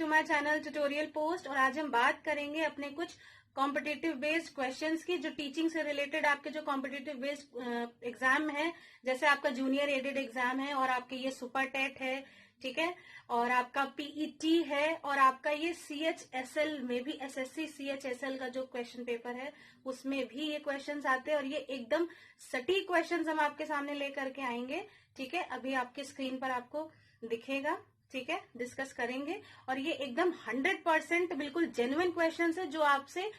My channel tutorial post. और आज हम बात करेंगे अपने कुछ कॉम्पिटिटिव बेस्ड क्वेश्चंस की, जो टीचिंग से रिलेटेड आपके जो कॉम्पिटिटिव बेस्ड एग्जाम है, जैसे आपका जूनियर एडेड एग्जाम है और आपके ये सुपर टेट है, ठीक है, और आपका पीईटी है, और आपका ये सीएचएसएल में भी एसएससी सीएचएसएल का जो क्वेश्चन पेपर है उसमें भी ये क्वेश्चंस आते हैं। और ये एकदम सटीक क्वेश्चंस हम आपके सामने लेकर के आएंगे, ठीक है। अभी आपके स्क्रीन पर आपको दिखेगा, ठीक है, डिस्कस करेंगे। और ये एकदम 100% बिल्कुल जेन्युइन क्वेश्चंस है जो आपसे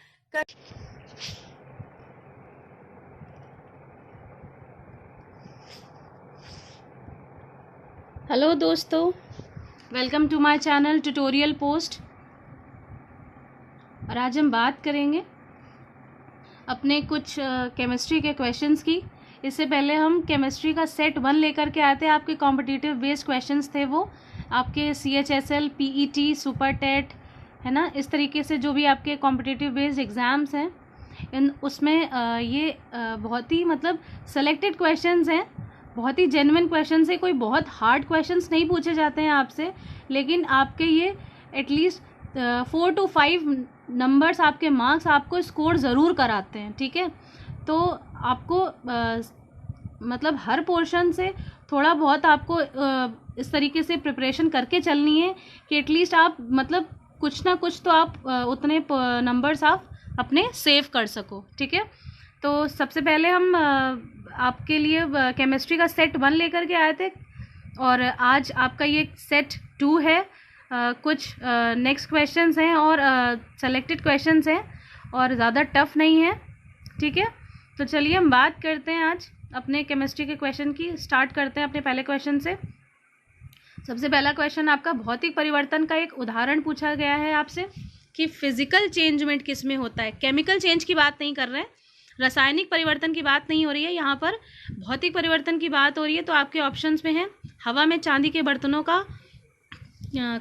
हेलो दोस्तों, welcome to my channel tutorial post. और आज हम बात करेंगे अपने कुछ केमिस्ट्री के क्वेश्चंस की। इससे पहले हम केमिस्ट्री का सेट 1 लेकर के आए थे। आपके कॉम्पिटिटिव बेस्ड क्वेश्चंस थे, वो आपके सीएचएसएल, पीईटी, सुपर टेट, है ना, इस तरीके से जो भी आपके कॉम्पिटिटिव बेस्ड एग्ज़ाम्स हैं उसमें ये बहुत ही मतलब सेलेक्टेड क्वेश्चंस हैं, बहुत ही जेन्युइन क्वेश्चंस है। कोई बहुत हार्ड क्वेश्चंस नहीं पूछे जाते हैं आपसे, लेकिन आपके ये एटलीस्ट 4 to 5 नंबर्स, आपके मार्क्स आपको स्कोर ज़रूर कराते हैं, ठीक है। तो आपको मतलब हर पोर्शन से थोड़ा बहुत आपको इस तरीके से प्रिपरेशन करके चलनी है कि एटलीस्ट आप मतलब कुछ ना कुछ तो आप उतने नंबर्स आप अपने सेव कर सको, ठीक है। तो सबसे पहले हम आपके लिए केमिस्ट्री का सेट 1 लेकर के आए थे, और आज आपका ये सेट 2 है। कुछ नेक्स्ट क्वेश्चंस हैं और सेलेक्टेड क्वेश्चंस हैं और ज़्यादा टफ नहीं है, ठीक है। तो चलिए हम बात करते हैं आज अपने केमिस्ट्री के क्वेश्चन की। स्टार्ट करते हैं अपने पहले क्वेश्चन से। सबसे पहला क्वेश्चन आपका भौतिक परिवर्तन का एक उदाहरण पूछा गया है आपसे कि फिजिकल चेंजमेंट किस में होता है। केमिकल चेंज की बात नहीं कर रहे हैं, रासायनिक परिवर्तन की बात नहीं हो रही है, यहाँ पर भौतिक परिवर्तन की बात हो रही है। तो आपके ऑप्शंस में है हवा में चांदी के बर्तनों का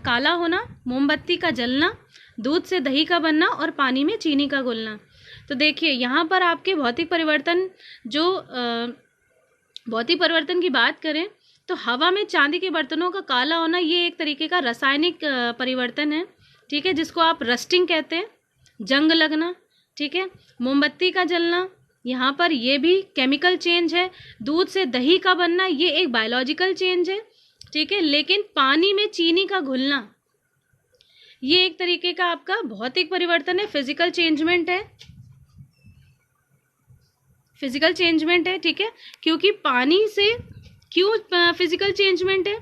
काला होना, मोमबत्ती का जलना, दूध से दही का बनना और पानी में चीनी का घुलना। तो देखिए यहाँ पर आपके भौतिक परिवर्तन, जो भौतिक परिवर्तन की बात करें तो हवा में चांदी के बर्तनों का काला होना ये एक तरीके का रासायनिक परिवर्तन है, ठीक है, जिसको आप रस्टिंग कहते हैं, जंग लगना, ठीक है। मोमबत्ती का जलना, यहाँ पर ये भी केमिकल चेंज है। दूध से दही का बनना ये एक बायोलॉजिकल चेंज है, ठीक है। लेकिन पानी में चीनी का घुलना ये एक तरीके का आपका भौतिक परिवर्तन है, फिजिकल चेंजमेंट है, फिजिकल चेंजमेंट है, ठीक है। क्योंकि पानी से क्यों फिजिकल चेंजमेंट है,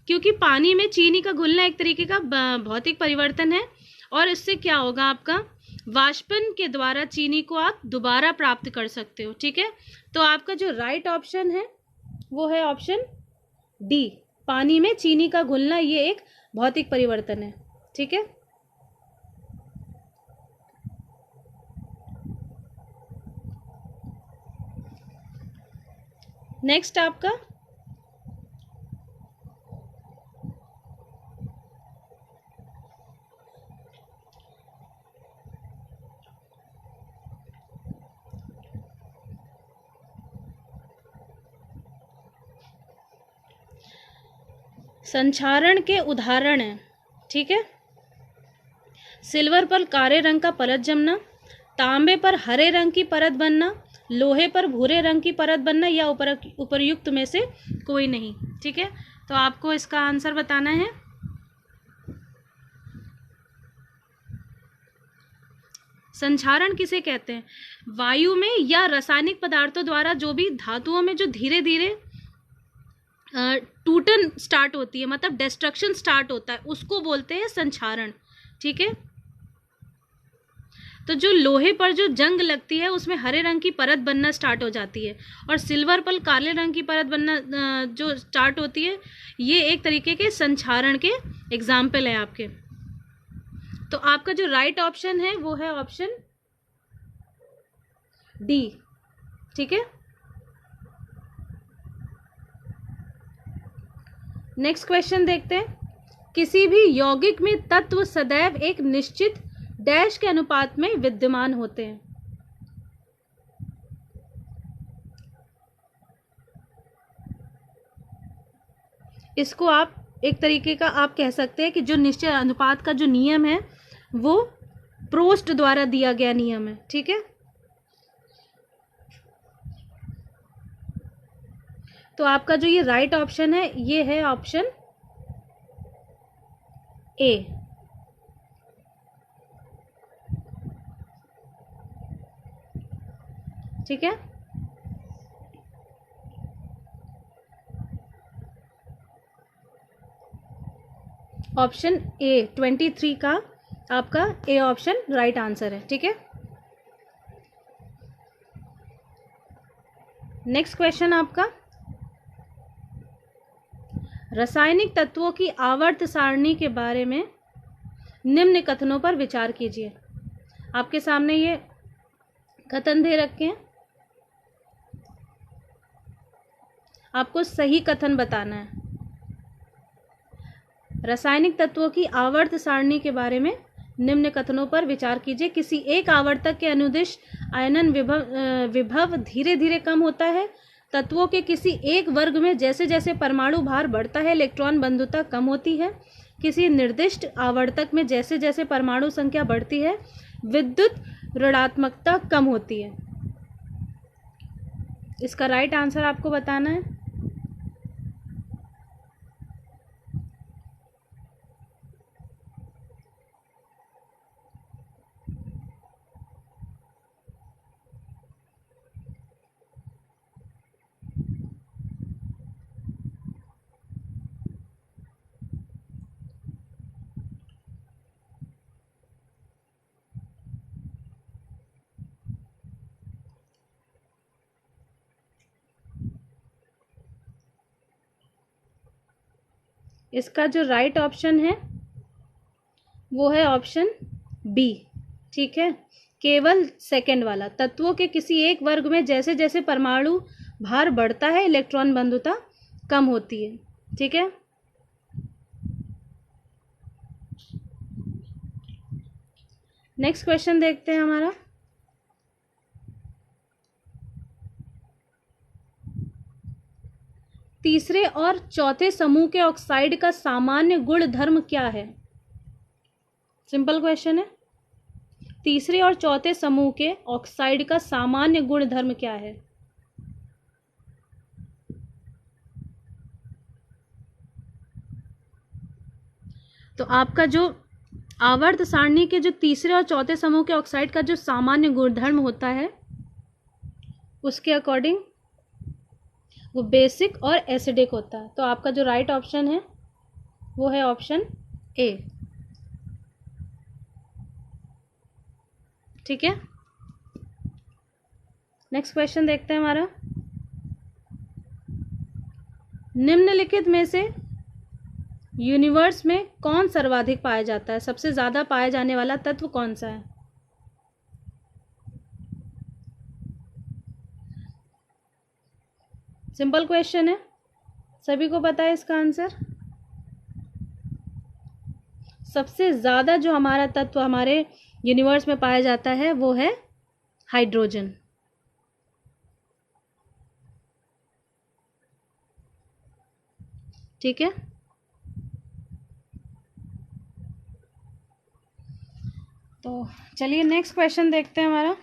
क्योंकि पानी में चीनी का घुलना एक तरीके का भौतिक परिवर्तन है, और इससे क्या होगा, आपका वाष्पन के द्वारा चीनी को आप दोबारा प्राप्त कर सकते हो, ठीक है। तो आपका जो राइट ऑप्शन है वो है ऑप्शन डी, पानी में चीनी का घुलना ये एक भौतिक परिवर्तन है, ठीक है। नेक्स्ट आपका संक्षारण के उदाहरण है, ठीक है। सिल्वर पर काले रंग का परत जमना, तांबे पर हरे रंग की परत बनना, लोहे पर भूरे रंग की परत बनना, या उपर्युक्त में से कोई नहीं, ठीक है। तो आपको इसका आंसर बताना है। संक्षारण किसे कहते हैं? वायु में या रासायनिक पदार्थों द्वारा जो भी धातुओं में जो धीरे धीरे टूटन स्टार्ट होती है, मतलब डिस्ट्रक्शन स्टार्ट होता है, उसको बोलते हैं संक्षारण, ठीक है। तो जो लोहे पर जो जंग लगती है उसमें हरे रंग की परत बनना स्टार्ट हो जाती है, और सिल्वर पर काले रंग की परत बनना जो स्टार्ट होती है, ये एक तरीके के संक्षारण के एग्जाम्पल है आपके। तो आपका जो राइट ऑप्शन है वो है ऑप्शन डी, ठीक है। नेक्स्ट क्वेश्चन देखते हैं। किसी भी यौगिक में तत्व सदैव एक निश्चित डैश के अनुपात में विद्यमान होते हैं। इसको आप एक तरीके का आप कह सकते हैं कि जो निश्चय अनुपात का जो नियम है वो प्रोस्ट द्वारा दिया गया नियम है। ठीक है, तो आपका जो ये राइट ऑप्शन है ये है ऑप्शन ए। ठीक है, ऑप्शन ए 23 का आपका ए ऑप्शन राइट आंसर है। ठीक है, नेक्स्ट क्वेश्चन आपका, रासायनिक तत्वों की आवर्त सारणी के बारे में निम्न कथनों पर विचार कीजिए। आपके सामने ये कथन दे रखे हैं, आपको सही कथन बताना है। रासायनिक तत्वों की आवर्त सारणी के बारे में निम्न कथनों पर विचार कीजिए। किसी एक आवर्तक के अनुदिश आयनन विभव धीरे धीरे कम होता है। तत्वों के किसी एक वर्ग में जैसे जैसे परमाणु भार बढ़ता है इलेक्ट्रॉन बंधुता कम होती है। किसी निर्दिष्ट आवर्तक में जैसे जैसे परमाणु संख्या बढ़ती है विद्युत ऋणात्मकता कम होती है। इसका राइट आंसर आपको बताना है। इसका जो राइट ऑप्शन है वो है ऑप्शन बी। ठीक है, केवल सेकंड वाला, तत्वों के किसी एक वर्ग में जैसे जैसे परमाणु भार बढ़ता है इलेक्ट्रॉन बंधुता कम होती है। ठीक है, नेक्स्ट क्वेश्चन देखते हैं हमारा, तीसरे और चौथे समूह के ऑक्साइड का सामान्य गुण धर्म क्या है। सिंपल क्वेश्चन है, तीसरे और चौथे समूह के ऑक्साइड का सामान्य गुण धर्म क्या है। तो आपका जो आवर्त सारणी के जो तीसरे और चौथे समूह के ऑक्साइड का जो सामान्य गुणधर्म होता है उसके अकॉर्डिंग वो बेसिक और एसिडिक होता है। तो आपका जो राइट ऑप्शन है वो है ऑप्शन ए। ठीक है, नेक्स्ट क्वेश्चन देखते हैं हमारा, निम्नलिखित में से यूनिवर्स में कौन सर्वाधिक पाया जाता है, सबसे ज्यादा पाया जाने वाला तत्व कौन सा है। सिंपल क्वेश्चन है, सभी को पता है इसका आंसर। सबसे ज्यादा जो हमारा तत्व हमारे यूनिवर्स में पाया जाता है वो है हाइड्रोजन। ठीक है, तो चलिए नेक्स्ट क्वेश्चन देखते हैं हमारा,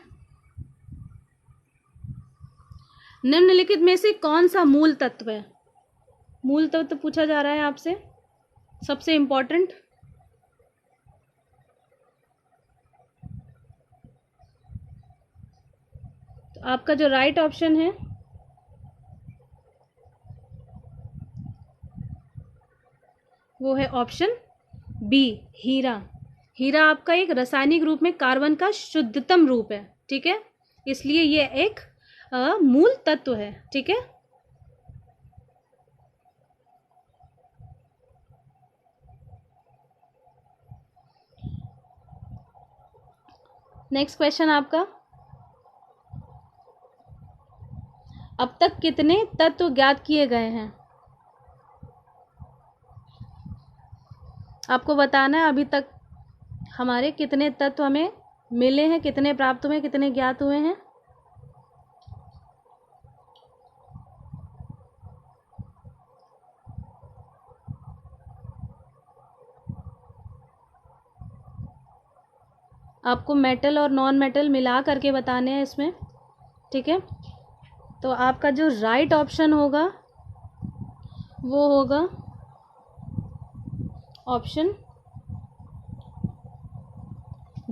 निम्नलिखित में से कौन सा मूल तत्व है। मूल तत्व पूछा जा रहा है आपसे, सबसे इंपॉर्टेंट। तो आपका जो राइट ऑप्शन है वो है ऑप्शन बी, हीरा। हीरा आपका एक रासायनिक रूप में कार्बन का शुद्धतम रूप है। ठीक है, इसलिए ये एक मूल तत्व है। ठीक है, नेक्स्ट क्वेश्चन आपका, अब तक कितने तत्व ज्ञात किए गए हैं। आपको बताना है अभी तक हमारे कितने तत्व हमें मिले हैं, कितने प्राप्त हुए, कितने ज्ञात हुए हैं। आपको मेटल और नॉन मेटल मिला करके बताने हैं इसमें, ठीक है। तो आपका जो राइट ऑप्शन होगा वो होगा ऑप्शन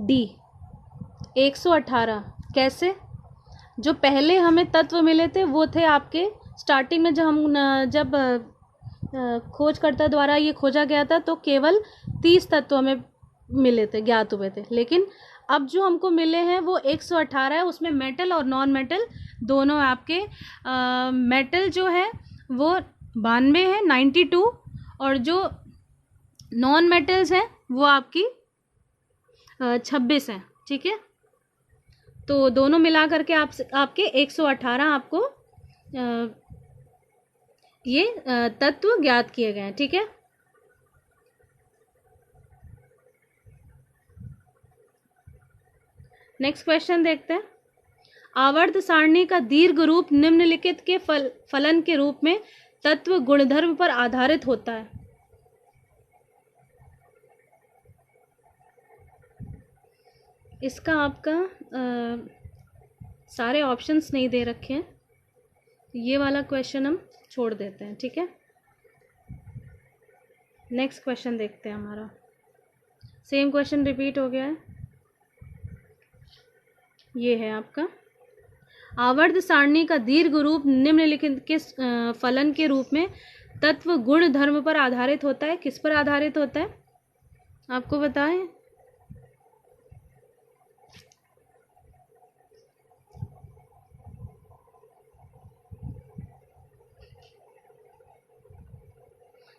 डी 118। कैसे? जो पहले हमें तत्व मिले थे वो थे आपके स्टार्टिंग में, जब खोजकर्ता द्वारा ये खोजा गया था तो केवल 30 तत्व हमें मिले थे, ज्ञात हुए थे। लेकिन अब जो हमको मिले हैं वो 118 है। उसमें मेटल और नॉन मेटल दोनों आपके मेटल जो है वो 92 है, 92, और जो नॉन मेटल्स हैं वो आपकी 26 हैं, ठीक है। तो दोनों मिला करके आपके 118 आपको ये तत्व ज्ञात किए गए हैं, ठीक है। नेक्स्ट क्वेश्चन देखते हैं। आवर्त सारणी का दीर्घ रूप निम्नलिखित के फलन के रूप में तत्व गुणधर्म पर आधारित होता है। इसका आपका सारे ऑप्शंस नहीं दे रखे हैं, ये वाला क्वेश्चन हम छोड़ देते हैं, ठीक है। नेक्स्ट क्वेश्चन देखते हैं। हमारा सेम क्वेश्चन रिपीट हो गया है। ये है आपका आवर्त सारणी का दीर्घ रूप निम्नलिखित के फलन के रूप में तत्व गुण धर्म पर आधारित होता है। किस पर आधारित होता है आपको बताएं?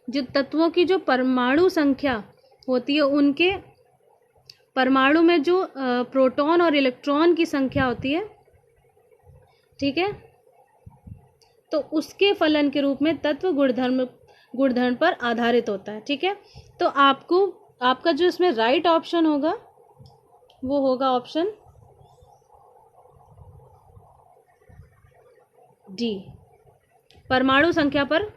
जो तत्वों की जो परमाणु संख्या होती है, उनके परमाणु में जो प्रोटॉन और इलेक्ट्रॉन की संख्या होती है, ठीक है, तो उसके फलन के रूप में तत्व गुणधर्म पर आधारित होता है, ठीक है। तो आपका जो इसमें राइट ऑप्शन होगा वो होगा ऑप्शन डी, परमाणु संख्या पर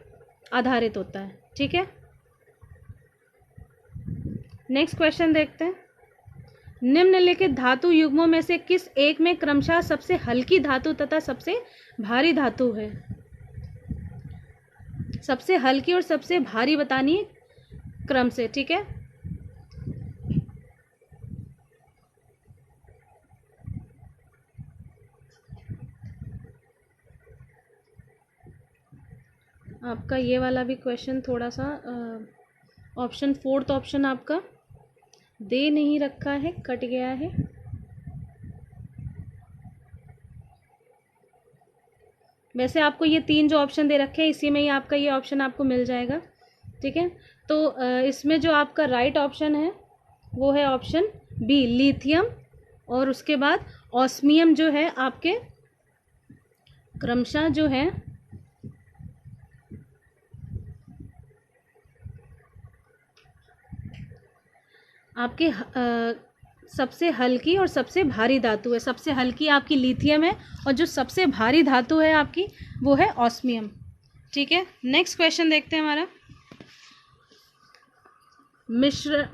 आधारित होता है, ठीक है। नेक्स्ट क्वेश्चन देखते हैं। निम्नलिखित धातु युग्मों में से किस एक में क्रमशः सबसे हल्की धातु तथा सबसे भारी धातु है? सबसे हल्की और सबसे भारी बतानी है क्रम से, ठीक है। आपका ये वाला भी क्वेश्चन थोड़ा सा ऑप्शन फोर्थ ऑप्शन आपका दे नहीं रखा है, कट गया है। वैसे आपको ये 3 जो ऑप्शन दे रखे हैं इसी में ही आपका ये ऑप्शन आपको मिल जाएगा, ठीक है। तो इसमें जो आपका राइट ऑप्शन है वो है ऑप्शन बी, लिथियम, और उसके बाद ऑस्मियम जो है आपके क्रमशः जो है आपके सबसे हल्की और सबसे भारी धातु है। सबसे हल्की आपकी लिथियम है और जो सबसे भारी धातु है आपकी वो है ऑस्मियम, ठीक है। नेक्स्ट क्वेश्चन देखते हैं। हमारा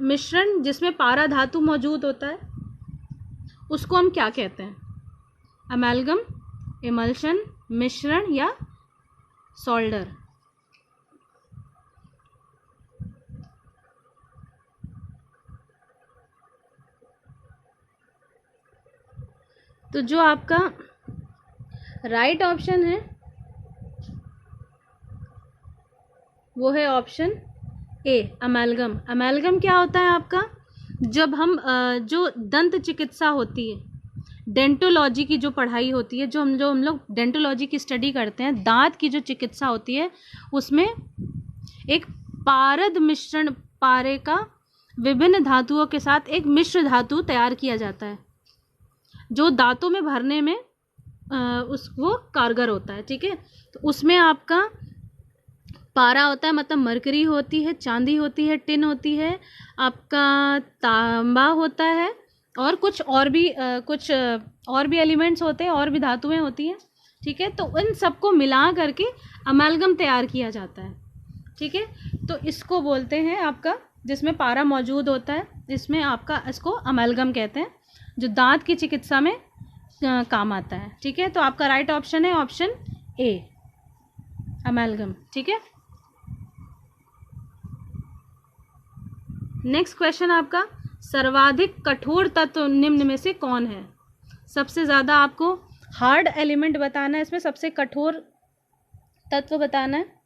मिश्रण जिसमें पारा धातु मौजूद होता है उसको हम क्या कहते हैं? अमेल्गम, इमल्शन, मिश्रण या सोल्डर? तो जो आपका राइट ऑप्शन है वो है ऑप्शन ए, अमेल्गम। अमेल्गम क्या होता है आपका? जब हम जो दंत चिकित्सा होती है, डेंटोलॉजी की जो पढ़ाई होती है, जो हम लोग डेंटोलॉजी की स्टडी करते हैं, दांत की जो चिकित्सा होती है, उसमें एक पारद मिश्रण, पारे का विभिन्न धातुओं के साथ एक मिश्र धातु तैयार किया जाता है जो दांतों में भरने में वो कारगर होता है, ठीक है। तो उसमें आपका पारा होता है, मतलब मरकरी होती है, चांदी होती है, टिन होती है, आपका तांबा होता है, और कुछ और भी एलिमेंट्स होते हैं, और भी धातुएं होती हैं, ठीक है। तो इन सबको मिला करके अमेल्गम तैयार किया जाता है, ठीक है। तो इसको बोलते हैं आपका, जिसमें पारा मौजूद होता है, इसमें आपका इसको अमेल्गम कहते हैं। जो दांत की चिकित्सा में काम आता है। ठीक है, तो आपका राइट ऑप्शन है ऑप्शन ए, अमेलगम। ठीक है, नेक्स्ट क्वेश्चन आपका, सर्वाधिक कठोर तत्व निम्न में से कौन है? सबसे ज़्यादा आपको हार्ड एलिमेंट बताना है, इसमें सबसे कठोर तत्व बताना है।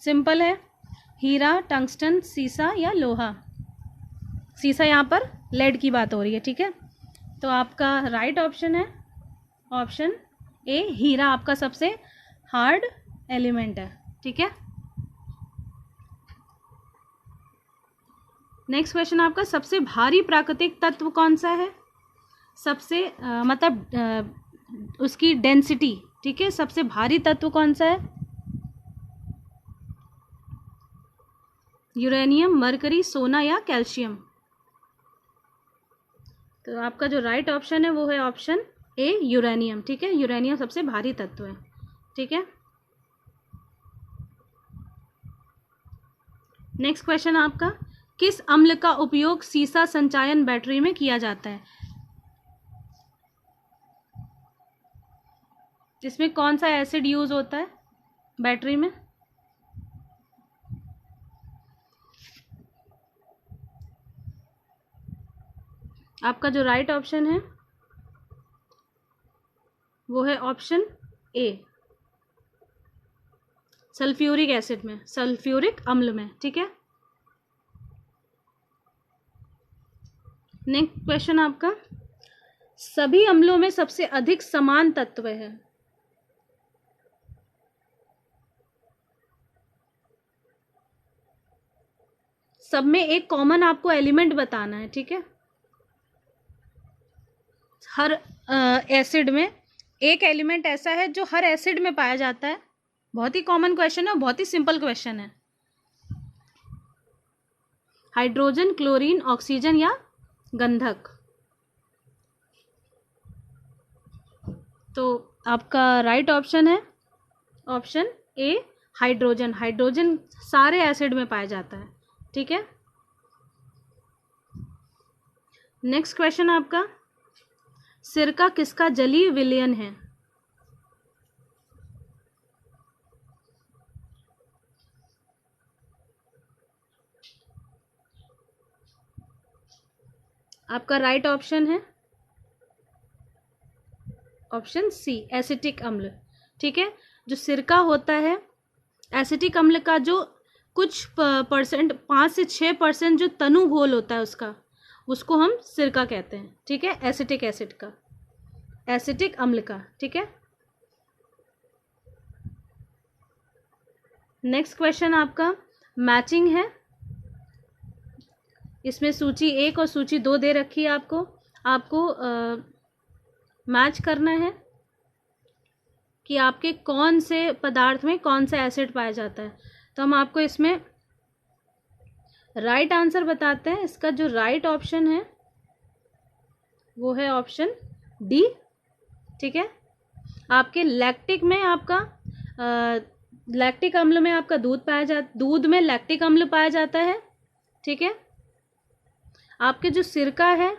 सिंपल है, हीरा, टंगस्टन, सीसा या लोहा। सीसा यहाँ पर लेड की बात हो रही है। ठीक है, तो आपका राइट ऑप्शन है ऑप्शन ए, हीरा आपका सबसे हार्ड एलिमेंट है। ठीक है, नेक्स्ट क्वेश्चन आपका, सबसे भारी प्राकृतिक तत्व कौन सा है? सबसे मतलब उसकी डेंसिटी। ठीक है, सबसे भारी तत्व कौन सा है? यूरेनियम, मरकरी, सोना या कैल्शियम? तो आपका जो राइट ऑप्शन है वो है ऑप्शन ए, यूरेनियम। ठीक है, यूरेनियम सबसे भारी तत्व है। ठीक है, नेक्स्ट क्वेश्चन आपका, किस अम्ल का उपयोग सीसा संचायन बैटरी में किया जाता है? इसमें कौन सा एसिड यूज होता है बैटरी में? आपका जो राइट ऑप्शन है वो है ऑप्शन ए, सल्फ्यूरिक एसिड में, सल्फ्यूरिक अम्ल में। ठीक है, नेक्स्ट क्वेश्चन आपका, सभी अम्लों में सबसे अधिक समान तत्व है? सब में एक कॉमन आपको एलिमेंट बताना है। ठीक है, हर एसिड में एक एलिमेंट ऐसा है जो हर एसिड में पाया जाता है। बहुत ही कॉमन क्वेश्चन है, बहुत ही सिंपल क्वेश्चन है। हाइड्रोजन, क्लोरीन, ऑक्सीजन या गंधक? तो आपका राइट ऑप्शन है ऑप्शन ए, हाइड्रोजन। हाइड्रोजन सारे एसिड में पाया जाता है। ठीक है, नेक्स्ट क्वेश्चन आपका, सिरका किसका जलीय विलयन है? आपका राइट ऑप्शन है ऑप्शन सी, एसिटिक अम्ल। ठीक है, जो सिरका होता है, एसिटिक अम्ल का जो कुछ परसेंट 5 से 6% जो तनु घोल होता है उसको हम सिरका कहते हैं। ठीक है, एसिटिक एसिड का, एसिटिक अम्ल का। ठीक है, नेक्स्ट क्वेश्चन आपका मैचिंग है। इसमें सूची 1 और सूची 2 दे रखी है आपको मैच करना है कि आपके कौन से पदार्थ में कौन सा एसिड पाया जाता है। तो हम आपको इसमें राइट आंसर बताते हैं। इसका जो राइट ऑप्शन है वो है ऑप्शन डी। ठीक है, आपके लैक्टिक में आपका लैक्टिक अम्ल में आपका दूध में लैक्टिक अम्ल पाया जाता है। ठीक है, आपके जो सिरका है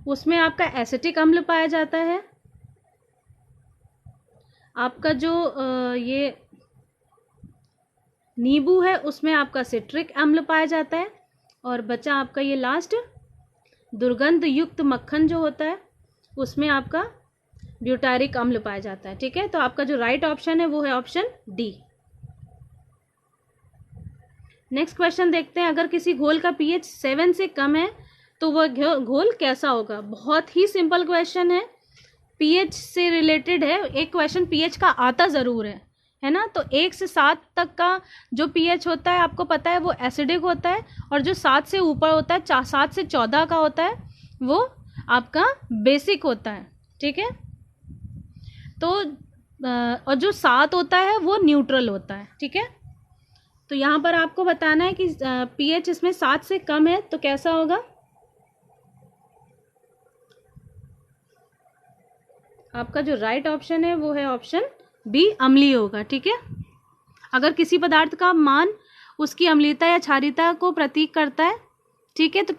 उसमें आपका एसिटिक अम्ल पाया जाता है। आपका जो ये नींबू है उसमें आपका सिट्रिक अम्ल पाया जाता है। और बचा आपका ये लास्ट दुर्गंध युक्त मक्खन जो होता है उसमें आपका ब्यूटारिक अम्ल पाया जाता है। ठीक है, तो आपका जो राइट ऑप्शन है वो है ऑप्शन डी। नेक्स्ट क्वेश्चन देखते हैं, अगर किसी घोल का पीएच 7 से कम है तो वह घोल कैसा होगा? बहुत ही सिंपल क्वेश्चन है, पीएच से रिलेटेड है। एक क्वेश्चन पीएच का आता ज़रूर है ना। तो 1 से 7 तक का जो पीएच होता है आपको पता है वो एसिडिक होता है, और जो 7 से ऊपर होता है 7 से 14 का होता है वो आपका बेसिक होता है। ठीक है, तो और जो 7 होता है वो न्यूट्रल होता है। ठीक है, तो यहाँ पर आपको बताना है कि पीएच इसमें 7 से कम है तो कैसा होगा? आपका जो राइट ऑप्शन है वो है ऑप्शन बी, अम्लीय होगा। ठीक है, अगर किसी पदार्थ का मान उसकी अम्लीयता या क्षारीयता को प्रतीक करता है। ठीक है, तो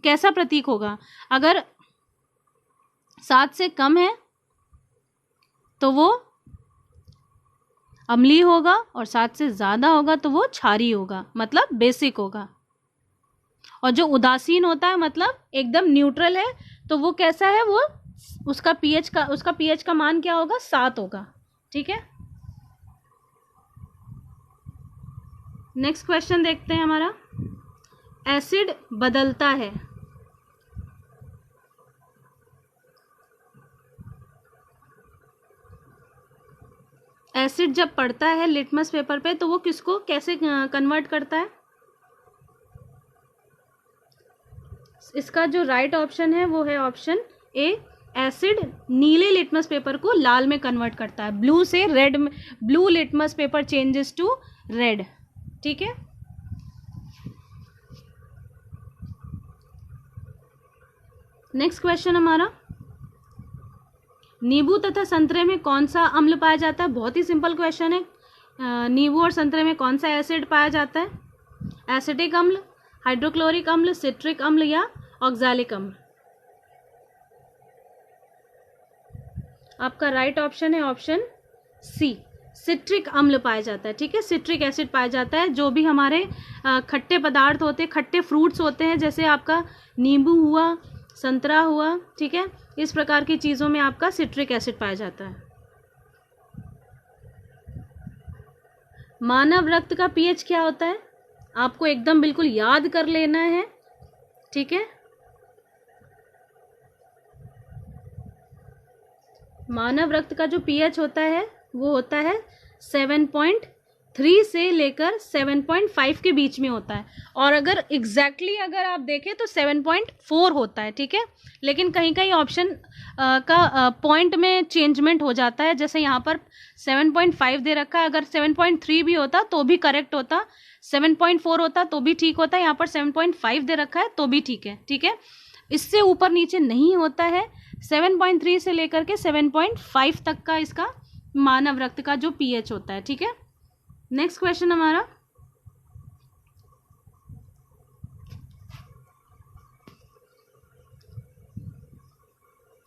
कैसा प्रतीक होगा? अगर 7 से कम है तो वो अम्लीय होगा, और 7 से ज़्यादा होगा तो वो क्षारीय होगा, मतलब बेसिक होगा। और जो उदासीन होता है मतलब एकदम न्यूट्रल है, तो वो कैसा है? वो उसका पीएच का मान क्या होगा? 7 होगा। ठीक है, नेक्स्ट क्वेश्चन देखते हैं हमारा। एसिड बदलता है। एसिड जब पड़ता है लिटमस पेपर पे तो वो किसको कैसे कन्वर्ट करता है? इसका जो राइट ऑप्शन है वो है ऑप्शन ए। एसिड नीले लिटमस पेपर को लाल में कन्वर्ट करता है। ब्लू से रेड में, blue litmus paper changes to red. ठीक है, नेक्स्ट क्वेश्चन हमारा, नींबू तथा संतरे में कौन सा अम्ल पाया जाता है? बहुत ही सिंपल क्वेश्चन है। नींबू और संतरे में कौन सा एसिड पाया जाता है? एसिटिक अम्ल, हाइड्रोक्लोरिक अम्ल, सिट्रिक अम्ल या ऑक्सैलिक अम्ल? आपका राइट ऑप्शन है ऑप्शन सी, सिट्रिक अम्ल पाया जाता है। ठीक है, सिट्रिक एसिड पाया जाता है। जो भी हमारे खट्टे पदार्थ होते हैं, खट्टे फ्रूट्स होते हैं, जैसे आपका नींबू हुआ, संतरा हुआ, ठीक है, इस प्रकार की चीज़ों में आपका सिट्रिक एसिड पाया जाता है। मानव रक्त का पीएच क्या होता है? आपको एकदम बिल्कुल याद कर लेना है। ठीक है, मानव रक्त का जो पीएच होता है वो होता है 7.3 से लेकर 7.5 के बीच में होता है। और अगर एग्जैक्टली अगर आप देखें तो 7.4 होता है। ठीक है, लेकिन कहीं कहीं ऑप्शन का पॉइंट में चेंजमेंट हो जाता है। जैसे यहाँ पर 7.5 दे रखा है, अगर 7.3 भी होता तो भी करेक्ट होता, 7.4 होता तो भी ठीक होता, यहाँ पर 7.5 दे रखा है तो भी ठीक है। ठीक है, इससे ऊपर नीचे नहीं होता है। 7.3 से लेकर के 7.5 तक का इसका मानव रक्त का जो पीएच होता है। ठीक है, नेक्स्ट क्वेश्चन हमारा,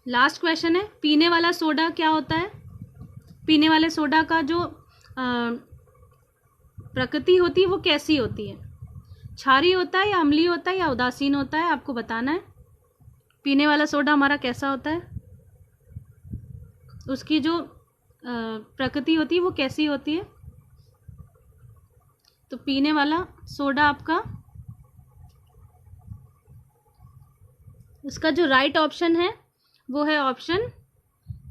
लास्ट क्वेश्चन है, पीने वाला सोडा क्या होता है? पीने वाले सोडा का जो प्रकृति होती है वो कैसी होती है? क्षारीय होता है या अम्लीय होता है या उदासीन होता है? आपको बताना है। पीने वाला सोडा हमारा कैसा होता है, उसकी जो प्रकृति होती है वो कैसी होती है? तो पीने वाला सोडा आपका, इसका जो राइट ऑप्शन है वो है ऑप्शन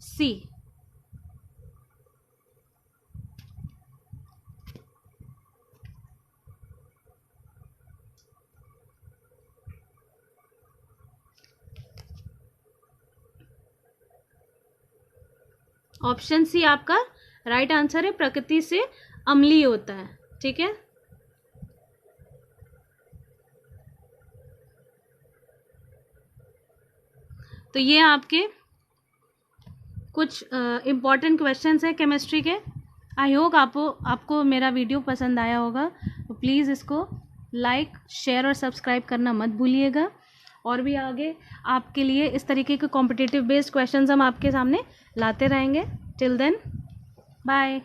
सी। ऑप्शन सी आपका राइट आंसर है, प्रकृति से अम्लीय होता है। ठीक है, तो ये आपके कुछ इम्पॉर्टेंट क्वेश्चंस हैं केमिस्ट्री के। आई होप आपको मेरा वीडियो पसंद आया होगा, तो प्लीज़ इसको लाइक, शेयर और सब्सक्राइब करना मत भूलिएगा। और भी आगे आपके लिए इस तरीके के कॉम्पिटिटिव बेस्ड क्वेश्चंस हम आपके सामने लाते रहेंगे। Till then, bye.